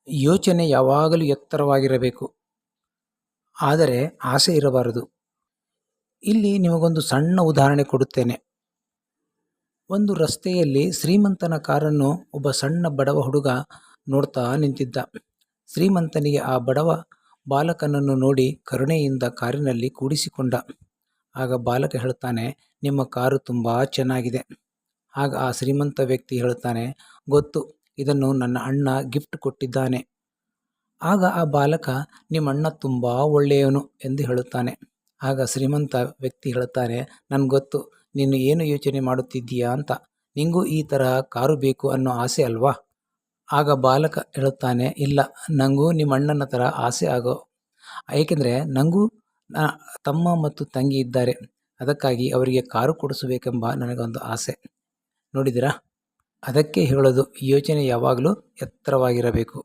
ಯೋಚನೆ ಯಾವಾಗಲೂ ಎತ್ತರವಾಗಿರಬೇಕು, ಆದರೆ ಆಸೆ ಇರಬಾರದು. ಇಲ್ಲಿ ನಿಮಗೊಂದು ಸಣ್ಣ ಉದಾಹರಣೆ ಕೊಡುತ್ತೇನೆ. ಒಂದು ರಸ್ತೆಯಲ್ಲಿ ಶ್ರೀಮಂತನ ಕಾರನ್ನು ಒಬ್ಬ ಸಣ್ಣ ಬಡವ ಹುಡುಗ ನೋಡ್ತಾ ನಿಂತಿದ್ದ. ಶ್ರೀಮಂತನಿಗೆ ಆ ಬಡವ ಬಾಲಕನನ್ನು ನೋಡಿ ಕರುಣೆಯಿಂದ ಕಾರಿನಲ್ಲಿ ಕೂಡಿಸಿಕೊಂಡ. ಆಗ ಬಾಲಕ ಹೇಳ್ತಾನೆ, ನಿಮ್ಮ ಕಾರು ತುಂಬಾ ಚೆನ್ನಾಗಿದೆ. ಆಗ ಆ ಶ್ರೀಮಂತ ವ್ಯಕ್ತಿ ಹೇಳ್ತಾನೆ, ಗೊತ್ತು, ಇದನ್ನು ನನ್ನ ಅಣ್ಣ ಗಿಫ್ಟ್ ಕೊಟ್ಟಿದ್ದಾನೆ. ಆಗ ಆ ಬಾಲಕ, ನಿಮ್ಮ ಅಣ್ಣ ತುಂಬಾ ಒಳ್ಳೆಯವನು ಎಂದು ಹೇಳುತ್ತಾನೆ. ಆಗ ಶ್ರೀಮಂತ ವ್ಯಕ್ತಿ ಹೇಳ್ತಾನೆ, ನನ್ಗೊತ್ತು ನೀನು ಏನು ಯೋಚನೆ ಮಾಡುತ್ತಿದ್ದೀಯಾ ಅಂತ. ನಿಂಗೂ ಈ ತರಹ ಕಾರು ಬೇಕು ಅನ್ನೋ ಆಸೆ ಅಲ್ವಾ? ಆಗ ಬಾಲಕ ಹೇಳುತ್ತಾನೆ, ಇಲ್ಲ, ನನಗೂ ನಿಮ್ಮ ಅಣ್ಣನ ಥರ ಆಸೆ ಏಕೆಂದರೆ ನನಗೂ ತಮ್ಮ ಮತ್ತು ತಂಗಿ ಇದ್ದಾರೆ. ಅದಕ್ಕಾಗಿ ಅವರಿಗೆ ಕಾರು ಕೊಡಿಸಬೇಕೆಂಬ ನನಗೊಂದು ಆಸೆ. ನೋಡಿದಿರಾ? ಅದಕ್ಕೆ ಹೇಳೋದು, ಯೋಚನೆ ಯಾವಾಗಲೂ ಎತ್ತರವಾಗಿರಬೇಕು.